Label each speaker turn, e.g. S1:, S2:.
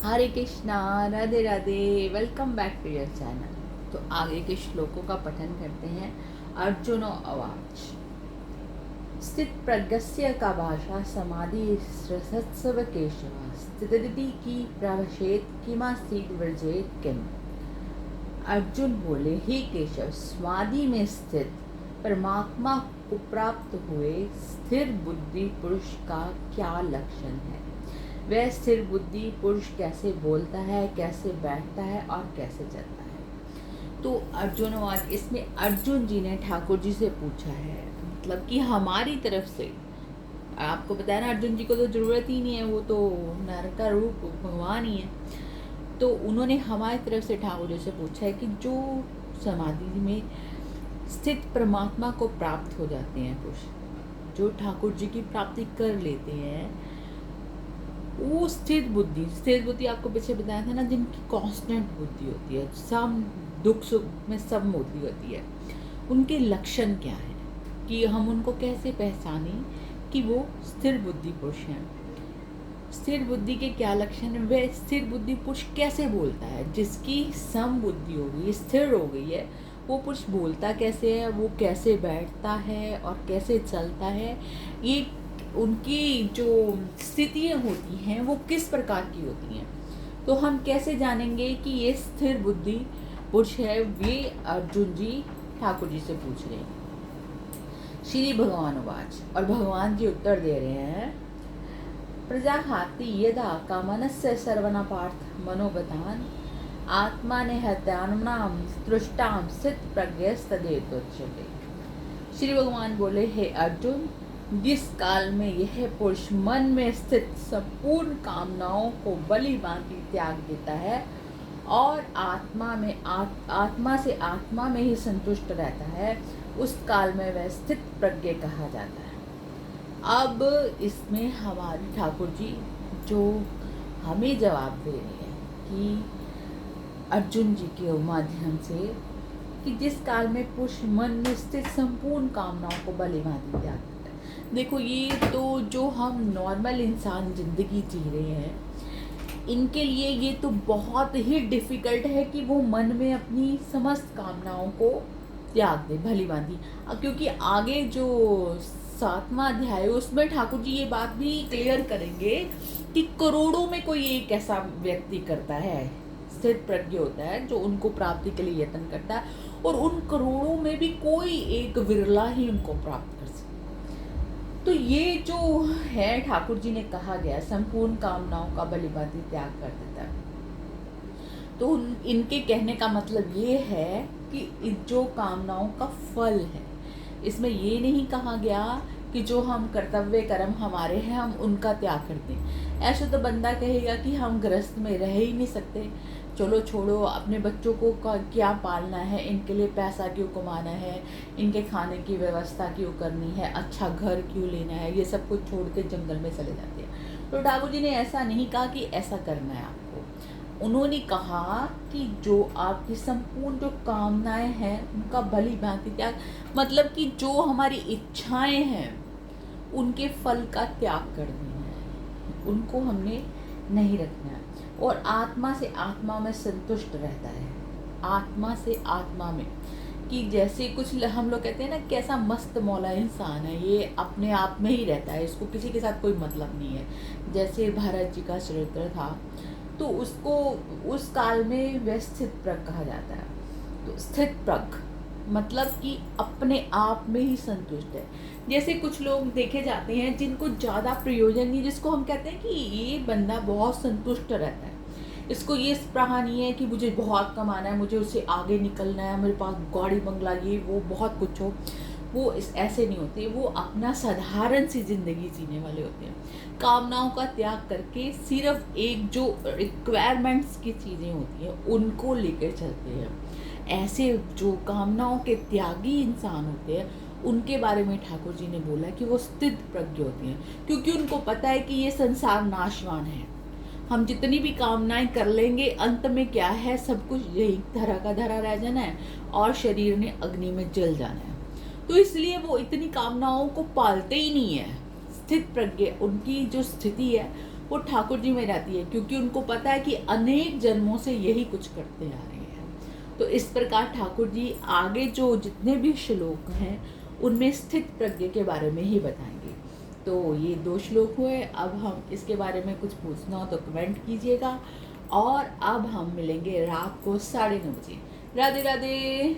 S1: Hare Krishna, Radhe Radhe. Welcome back to your channel. तो आगे के श्लोकों का पठन करते हैं। अर्जुनो अवाच स्थित प्रज्ञस्य का भाषा समाधि सत्सव केशव स्थिति की प्रवशेत किमासीत व्रजेत किम। अर्जुन बोले, हे केशव, समाधि में स्थित परमात्मा को प्राप्त हुए स्थिर बुद्धि पुरुष का क्या लक्षण है। वह स्थिर बुद्धि पुरुष कैसे बोलता है, कैसे बैठता है और कैसे चलता है। तो अर्जुनवाद, इसमें अर्जुन जी ने ठाकुर जी से पूछा है, मतलब कि हमारी तरफ से। आपको बताया ना, अर्जुन जी को तो जरूरत ही नहीं है, वो तो नर का रूप भगवान ही है। तो उन्होंने हमारी तरफ से ठाकुर जी से पूछा है कि जो समाधि में स्थित परमात्मा को प्राप्त हो जाते हैं पुरुष, जो ठाकुर जी की प्राप्ति कर लेते हैं, वो स्थिर बुद्धि आपको पीछे बताया था ना, जिनकी कांस्टेंट बुद्धि होती है, सब दुख सुख में सब बुद्धि होती है, उनके लक्षण क्या है, कि हम उनको कैसे पहचाने कि वो स्थिर बुद्धि पुरुष हैं। स्थिर बुद्धि के क्या लक्षण है, वह स्थिर बुद्धि पुरुष कैसे बोलता है। जिसकी सम बुद्धि हो गई, स्थिर हो गई है, वो पुरुष बोलता कैसे है, वो कैसे बैठता है और कैसे चलता है, ये उनकी जो स्थितियाँ होती हैं वो किस प्रकार की होती हैं। तो हम कैसे जानेंगे कि ये स्थिर बुद्धि पुरुष है। वे अर्जुन जी ठाकुर जी से पूछ रहे हैं। श्री भगवान उवाच, और भगवान जी उत्तर दे रहे हैं। प्रजाहाति यदा कामनस्य सर्वना पार्थ मनोगतान आत्मा ने हत्यानाम तृष्टाम स्थित प्रज्ञस्तदेतोच्यते। श्री भगवान बोले, हे अर्जुन, जिस काल में यह पुरुष मन में स्थित संपूर्ण कामनाओं को बलि भांति त्याग देता है और आत्मा से आत्मा में ही संतुष्ट रहता है, उस काल में वह स्थित प्रज्ञ कहा जाता है। अब इसमें हमारे ठाकुर जी जो हमें जवाब दे रहे हैं कि अर्जुन जी के माध्यम से, कि जिस काल में पुरुष मन में स्थित संपूर्ण कामनाओं को बलि भांति त्याग देता है। देखो, ये तो जो हम नॉर्मल इंसान जिंदगी जी रहे हैं, इनके लिए ये तो बहुत ही डिफिकल्ट है कि वो मन में अपनी समस्त कामनाओं को त्याग दे भली भांति। क्योंकि आगे जो 7वां अध्याय है उसमें ठाकुर जी ये बात भी क्लियर करेंगे कि करोड़ों में कोई एक ऐसा व्यक्ति करता है, स्थित प्रज्ञ होता है, जो उनको प्राप्ति के लिए यत्न करता है, और उन करोड़ों में भी कोई एक विरला ही उनको प्राप्त कर सकता। तो ये जो है ठाकुर जी ने कहा गया, संपूर्ण कामनाओं का बलि भांति त्याग कर देता है। तो इनके कहने का मतलब ये है कि जो कामनाओं का फल है, इसमें ये नहीं कहा गया कि जो हम कर्तव्य कर्म हमारे हैं हम उनका त्याग करते हैं। ऐसे तो बंदा कहेगा कि हम गृहस्थ में रह ही नहीं सकते, चलो छोड़ो, अपने बच्चों को क्या पालना है, इनके लिए पैसा क्यों कमाना है, इनके खाने की व्यवस्था क्यों करनी है, अच्छा घर क्यों लेना है, ये सब कुछ छोड़ के जंगल में चले जाते हैं। तो ठाकुर जी ने ऐसा नहीं कहा कि ऐसा करना है आपको। उन्होंने कहा कि जो आपकी संपूर्ण जो कामनाएं हैं उनका भली भांति त्याग, मतलब कि जो हमारी इच्छाएं हैं उनके फल का त्याग कर देना है, उनको हमने नहीं रखना है, और आत्मा से आत्मा में संतुष्ट रहता है। आत्मा से आत्मा में, कि जैसे कुछ हम लोग कहते हैं ना, कैसा मस्त मौला इंसान है, ये अपने आप में ही रहता है, इसको किसी के साथ कोई मतलब नहीं है। जैसे भरत जी का चरित्र था, तो उसको उस काल में वह स्थित प्रज्ञ कहा जाता है। तो स्थित प्रज्ञ मतलब कि अपने आप में ही संतुष्ट है। जैसे कुछ लोग देखे जाते हैं जिनको ज़्यादा प्रयोजन नहीं, जिसको हम कहते हैं कि ये बंदा बहुत संतुष्ट रहता है, इसको ये स्पृहा नहीं है कि मुझे बहुत कमाना है, मुझे उससे आगे निकलना है, मेरे पास गाड़ी बंगला ये वो बहुत कुछ हो, वो ऐसे नहीं होते। वो अपना साधारण सी जिंदगी जीने वाले होते हैं, कामनाओं का त्याग करके सिर्फ एक जो रिक्वायरमेंट्स की चीज़ें होती हैं उनको लेकर चलते हैं। ऐसे जो कामनाओं के त्यागी इंसान होते हैं उनके बारे में ठाकुर जी ने बोला कि वो स्थित प्रज्ञ होते हैं, क्योंकि उनको पता है कि ये संसार नाशवान है, हम जितनी भी कामनाएं कर लेंगे अंत में क्या है, सब कुछ यही धरा का धरा रह जाना है और शरीर ने अग्नि में जल जाना है। तो इसलिए वो इतनी कामनाओं को पालते ही नहीं है। स्थित प्रज्ञ, उनकी जो स्थिति है वो ठाकुर जी में रहती है, क्योंकि उनको पता है कि अनेक जन्मों से यही कुछ करते आ रहे हैं। तो इस प्रकार ठाकुर जी आगे जो जितने भी श्लोक हैं उनमें स्थित प्रज्ञ के बारे में ही बताएंगे। तो ये 2 श्लोक हुए। अब हम इसके बारे में कुछ पूछना हो तो कमेंट कीजिएगा, और अब हम मिलेंगे रात को 9:30 बजे। राधे राधे।